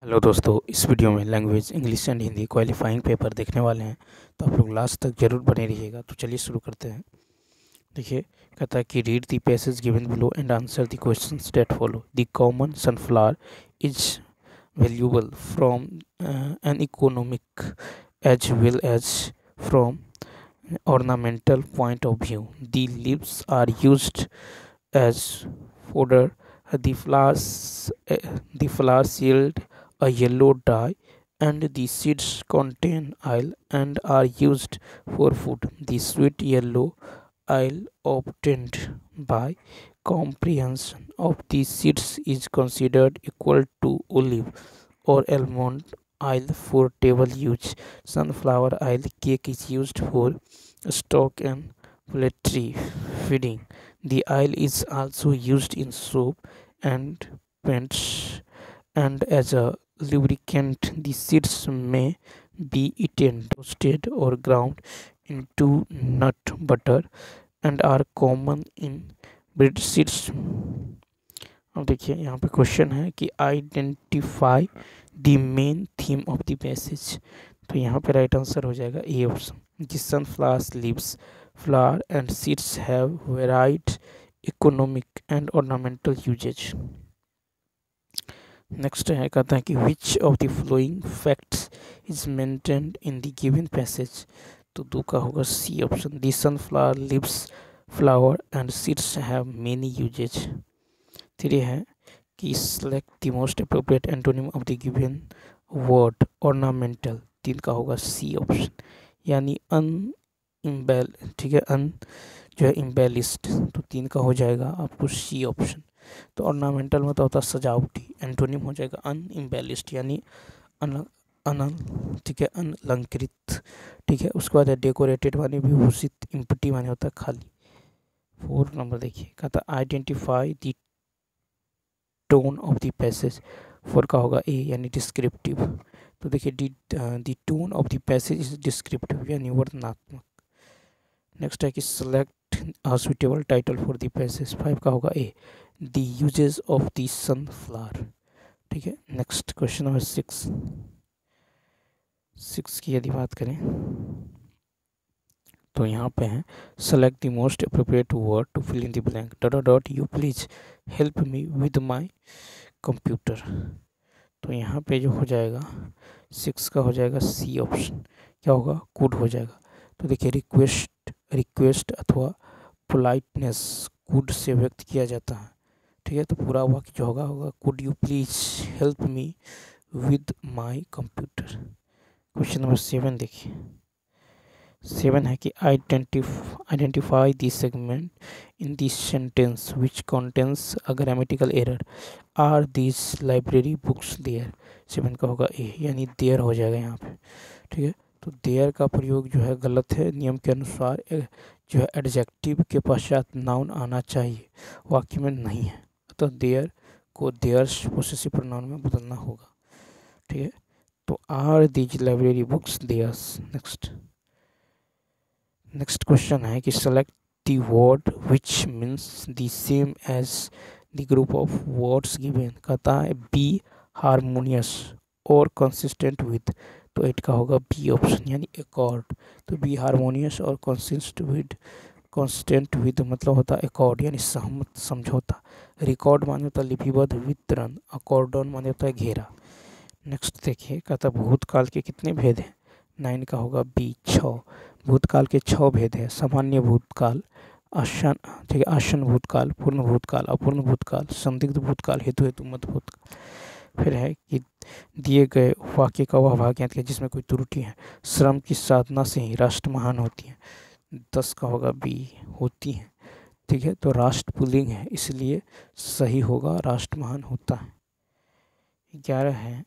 Hello दोस्तों, इस video में language English and Hindi qualifying paper देखने वाले हैं। तो आप लोग लास्ट तक जरूर बने रहिएगा। तो चलिए शुरू करते हैं। देखिए, कहता है कि read the passage given below and answer the questions that follow. The common sunflower is valuable from an economic as well as from ornamental point of view. The leaves are used as fodder. The flowers yield a yellow dye, and the seeds contain oil and are used for food. The sweet yellow oil obtained by comprehension of the seeds is considered equal to olive or almond oil for table use. Sunflower oil cake is used for stock and poultry feeding. The oil is also used in soap and paints and as a lubricant. The seeds may be eaten, toasted, or ground into nut butter and are common in bread seeds. अब देखिए, यहाँ पे question है कि identify the main theme of the passage. तो यहाँ पे right answer हो जाएगा A option. The sunflowers leaves, flower and seeds have varied economic and ornamental usage. Next है, कहता है कि which of the following facts is maintained in the given passage। तो दो का होगा C option. The sunflower leaves, flower and seeds have many uses. 3 है कि select the most appropriate antonym of the given word ornamental। 3 का होगा C option, यानी ठीक है, जो है इम्बेलिस्ड। तो 3 का हो जाएगा आपको सी ऑप्शन। तो ऑर्नामेंटल मतलब होता है सजावटी, एंटोनिम हो जाएगा अनइम्बेलिस्ड यानी अन ठीक है, अनलंकृत। ठीक है, उसके बाद डेकोरेटेड माने विभूषित, इम्पटी माने होता है खाली। 4 नंबर देखिए, कहता identify the tone of the passage. 4 का होगा ए यानी डिस्क्रिप्टिव। तो देखिए, the tone of the passage is descriptive यानी वर्णनात्मक। नेक्स्ट है कि select a suitable title for the passage. 5 का होगा A the uses of the sunflower. ठीक है, नेक्स्ट क्वेश्चन नंबर 6 की यदि बात करें तो यहाँ पे है select the most appropriate word to fill in the blank dot you please help me with my computer. तो यहाँ पे जो हो जाएगा 6 का हो जाएगा सी ऑप्शन। क्या होगा, कुड हो जाएगा। तो देखिए, रिक्वेस्ट अथवा पोलाइटनेस कुड से व्यक्त किया जाता है। ठीक है, तो पूरा वाक्य जो होगा could you please help me with my computer. Question number 7 देखिए, 7 है कि identify the segment in this sentence which contains a grammatical error. Are this library books there. 7 का होगा ए यानी देयर हो जाएगा यहाँ पे। ठीक है, तो देयर का प्रयोग जो है गलत है। नियम के अनुसार जो है एडजेक्टिव के पश्चात नाउन आना चाहिए, वाक्य में नहीं है। तो देयर को देयर्स पोसेसिव प्रोनाउन में बदलना होगा। ठीक है, तो are these library books theirs. Next question है कि select the word which means the same as the group of words given. कहता है बी हारमोनियस और कंसिस्टेंट विद। तो 8 का होगा बी ऑप्शन यानी एकॉर्ड। तो बी हारमोनियस और कंसिस्टेंट विद मतलब होता है एकॉर्ड यानी सहमत, समझौता। रिकॉर्ड माने होता है लिपिबद्ध, वितरण। अकॉर्डन माने होता है घेरा। नेक्स्ट देखिए, कहता है भूतकाल के कितने भेद हैं। 9 का होगा बी 6। भूतकाल के 6 भेद है। सामान्य भूतकाल, आसन, ठीक है, आसन भूतकाल, पूर्ण भूतकाल, अपूर्ण भूतकाल, संदिग्ध भूतकाल, हेतु मत भूतकाल। फिर है कि दिए गए वाक्य का वह भाग याद किया जिसमें कोई त्रुटि है। श्रम की साधना से ही राष्ट्र महान होती है। 10 का होगा बी होती है। ठीक है, तो राष्ट्र पुल्लिंग है इसलिए सही होगा राष्ट्र महान होता है। 11 है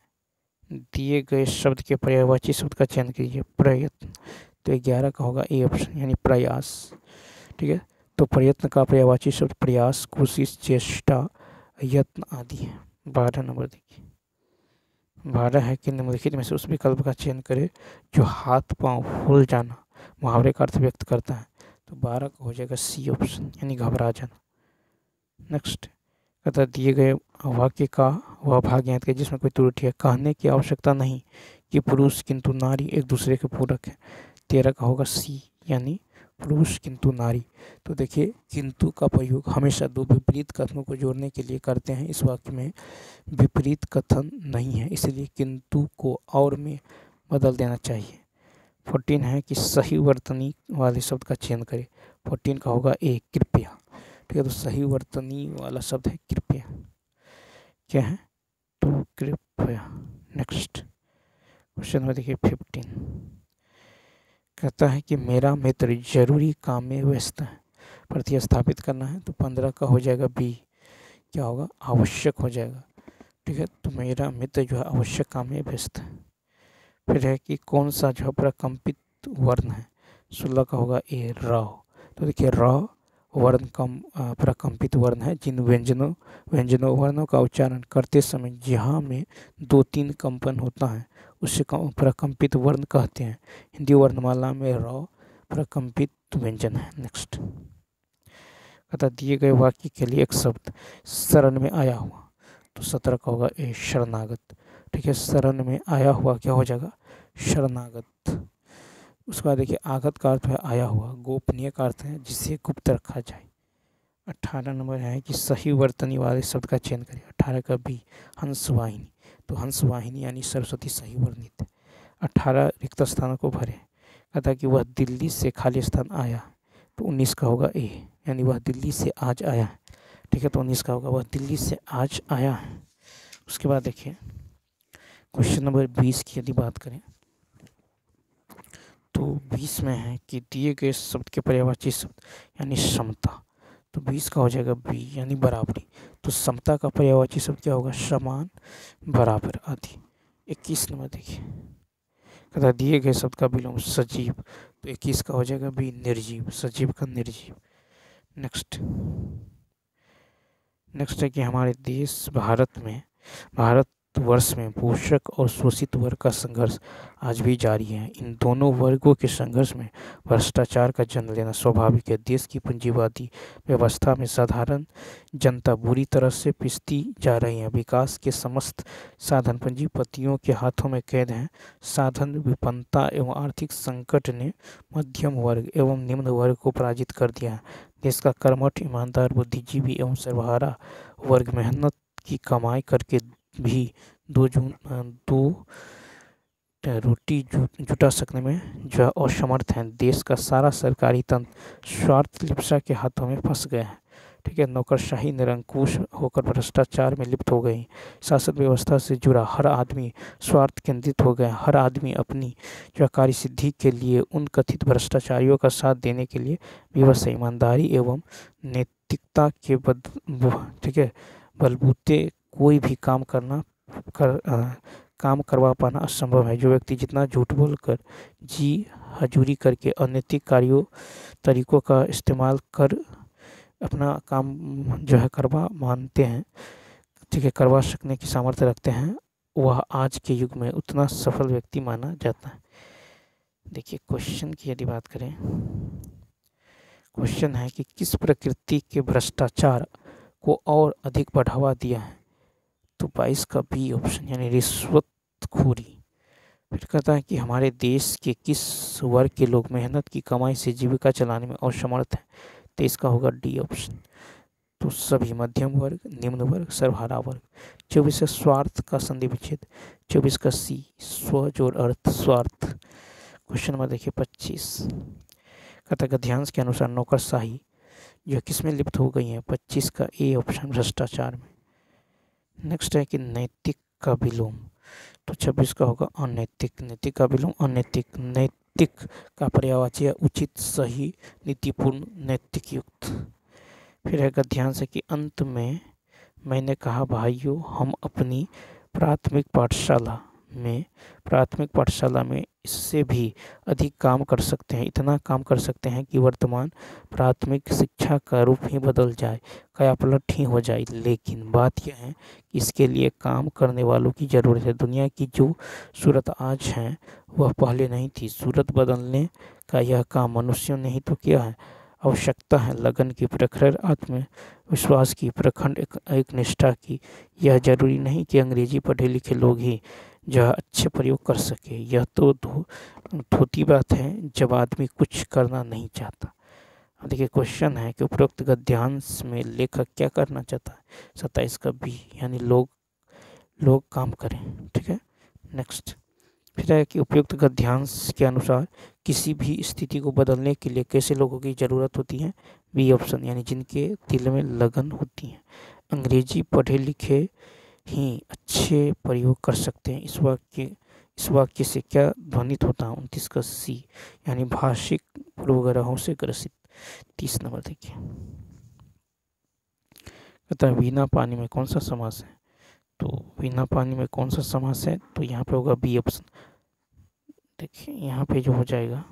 दिए गए शब्द के पर्यायवाची शब्द का चयन कीजिए। प्रयत्न। तो 11 का होगा ए ऑप्शन यानी प्रयास। ठीक है, तो प्रयत्न का पर्यायवाची शब्द प्रयास, कोशिश, चेष्टा, यत्न आदि है। 12 नंबर देखिए, 12 है कि निम्नलिखित में से उस विकल्प का चयन करें जो हाथ पांव फूल जाना मुहावरे का अर्थ व्यक्त करता है। तो 12 का हो जाएगा सी ऑप्शन यानी घबरा जाना। नेक्स्ट कहता दिए गए वाक्य का वह भाग ज्ञात करें जिसमें कोई त्रुटि है। कहने की आवश्यकता नहीं कि पुरुष किंतु नारी एक दूसरे के पूरक है। 13 का होगा सी, यानी पुरुष किंतु नारी। तो देखिए किंतु का प्रयोग हमेशा दो विपरीत कथनों को जोड़ने के लिए करते हैं। इस वाक्य में विपरीत कथन नहीं है, इसलिए किंतु को और में बदल देना चाहिए। 14 है कि सही वर्तनी वाले शब्द का चयन करें। 14 का होगा ए, कृपया। ठीक है, तो सही वर्तनी वाला शब्द है कृपया। क्या है? तो कृपया। नेक्स्ट क्वेश्चन में देखिए 15 कहता है कि मेरा मित्र जरूरी काम में व्यस्त है। प्रतिस्थापित करना है तो 15 का हो जाएगा बी, क्या होगा? आवश्यक हो जाएगा। ठीक है, तो मेरा मित्र जो है आवश्यक काम में व्यस्त है। फिर है कि कौन सा जो प्रकंपित वर्ण है। 16 का होगा ए, र। तो देखिए र वर्ण कम प्रकंपित वर्ण है जिन व्यंजनों वर्णों का उच्चारण करते समय जहाँ में 2-3 कंपन होता है उसे प्रकंपित वर्ण कहते हैं। हिंदी वर्णमाला में र प्रकंपित व्यंजन है। नेक्स्ट कहता दिए गए वाक्य के लिए एक शब्द शरण में आया हुआ। तो 17 का होगा ए, शरणागत। ठीक है, शरण में आया हुआ क्या हो जाएगा? शरणागत। उसके बाद देखिए आगत का अर्थ है आया हुआ, गोपनीय का अर्थ है जिसे गुप्त रखा जाए। 18 नंबर है कि सही वर्तनी वाले शब्द का चयन करें। 18 का बी, हंसवाहिनी। तो हंसवाहिनी यानी सरस्वती सही वर्णित है। 18 रिक्त स्थानों को भरे। कहता कि वह दिल्ली से खाली स्थान आया। तो 19 का होगा ए, यानी वह दिल्ली से आज आया है। ठीक है, तो 19 का होगा वह दिल्ली से आज आया है। उसके बाद देखिए क्वेश्चन नंबर 20 की यदि बात करें तो 20 में है कि दिए गए शब्द के पर्यायवाची शब्द यानी समता। तो 20 का हो जाएगा बी, यानी बराबरी। तो समता का पर्यायवाची शब्द क्या होगा? समान, बराबर आदि। 21 नंबर देखिए कहता दिए गए शब्द का विलोम सजीव। तो 21 का हो जाएगा बी, निर्जीव। सजीव का निर्जीव। नेक्स्ट है कि हमारे देश भारतवर्ष में पोषक और शोषित वर्ग का संघर्ष आज भी जारी है। इन दोनों वर्गों के संघर्ष में भ्रष्टाचार का जन्म लेना स्वाभाविक है। देश की पूंजीवादी व्यवस्था में साधारण जनता बुरी तरह से पिसती जा रही है। विकास के समस्त साधन पूंजीपतियों के हाथों में कैद हैं। साधन विपन्नता एवं आर्थिक संकट ने मध्यम वर्ग एवं निम्न वर्ग को पराजित कर दिया है। देश का कर्मठ, ईमानदार, बुद्धिजीवी एवं सर्वहारा वर्ग मेहनत की कमाई करके भी दो रोटी जुटा सकने में जो असमर्थ हैं। देश का सारा सरकारी तंत्र स्वार्थ लिप्सा के हाथों में फंस गया है। ठीक है, नौकरशाही निरंकुश होकर भ्रष्टाचार में लिप्त हो गई। शासन व्यवस्था से जुड़ा हर आदमी स्वार्थ केंद्रित हो गया। हर आदमी अपनी जो कार्य सिद्धि के लिए उन कथित भ्रष्टाचारियों का साथ देने के लिए विवश है। ईमानदारी एवं नैतिकता के बलबूते कोई भी काम करवा पाना असंभव है। जो व्यक्ति जितना झूठ बोलकर जी हजूरी करके अनैतिक तरीकों का इस्तेमाल कर अपना काम जो है करवा सकने की सामर्थ्य रखते हैं, वह आज के युग में उतना सफल व्यक्ति माना जाता है। देखिए क्वेश्चन की यदि बात करें, क्वेश्चन है कि किस प्रकृति के भ्रष्टाचार को और अधिक बढ़ावा दिया है। तो 22 का बी ऑप्शन, यानी रिश्वतखोरी। फिर कहता है कि हमारे देश के किस वर्ग के लोग मेहनत की कमाई से जीविका चलाने में असमर्थ हैं। तो इसका होगा डी ऑप्शन। तो सभी मध्यम वर्ग, निम्न वर्ग, सर्वहारा वर्ग। 24 स्वार्थ का संधि विच्छेद। 24 का सी, स्व जोड़ अर्थ स्वार्थ। क्वेश्चन नंबर देखिए 25 कहता है गद्यांश के अनुसार नौकरशाही जो किसमें लिप्त हो गई है। 25 का ए ऑप्शन, भ्रष्टाचार में। नेक्स्ट है कि नैतिक का विलोम। तो 26 का होगा अनैतिक। नैतिक का विलोम अनैतिक। नैतिक का पर्यायवाची उचित, सही, नीतिपूर्ण, नैतिक युक्त। फिर है गद्यांश कि अंत में मैंने कहा भाइयों हम अपनी प्राथमिक पाठशाला में इससे भी अधिक काम कर सकते हैं। इतना काम कर सकते हैं कि वर्तमान प्राथमिक शिक्षा का रूप ही बदल जाए, कायापलट ही हो जाए। लेकिन बात यह है कि इसके लिए काम करने वालों की ज़रूरत है। दुनिया की जो सूरत आज है वह पहले नहीं थी। सूरत बदलने का यह काम मनुष्यों ने ही तो किया है। आवश्यकता है लगन की, प्रखर आत्मविश्वास की, प्रखंड एक निष्ठा की। यह जरूरी नहीं कि अंग्रेजी पढ़े लिखे लोग ही जो अच्छे प्रयोग कर सके। यह तो धोती बात है जब आदमी कुछ करना नहीं चाहता। अब देखिए क्वेश्चन है कि उपरोक्त गद्यांश में लेखक क्या करना चाहता है। 27 का बी, यानी लोग काम करें। ठीक है, नेक्स्ट फिर है कि उपयुक्त गद्यांश के अनुसार किसी भी स्थिति को बदलने के लिए कैसे लोगों की ज़रूरत होती है। बी ऑप्शन, यानी जिनके दिल में लगन होती है। अंग्रेजी पढ़े लिखे ही अच्छे प्रयोग कर सकते हैं। इस वाक्य से क्या ध्वनित होता है। 29 का सी, यानी भाषिक पूर्वग्रहों से ग्रसित। 30 नंबर देखिए, कहता है बिना पानी में कौन सा समास है। तो बिना पानी में कौन सा समास है, तो यहाँ पे होगा बी ऑप्शन। देखिए यहाँ पे जो हो जाएगा,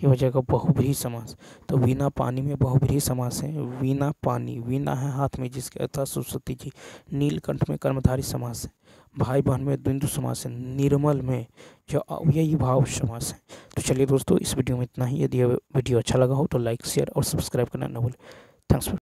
ये हो जाएगा बहुब्रीहि समास। तो बिना पानी में बहुब्रीहि समास है। वीणा पानी, वीणा है हाथ में जिसके अर्थात सरस्वती जी। नीलकंठ में कर्मधारी समास है। भाई बहन में द्वंद्व समास है। निर्मल में जो अव्ययी भाव समास है। तो चलिए दोस्तों, इस वीडियो में इतना ही। यदि वीडियो अच्छा लगा हो तो लाइक शेयर और सब्सक्राइब करना न भूलें। Thanks for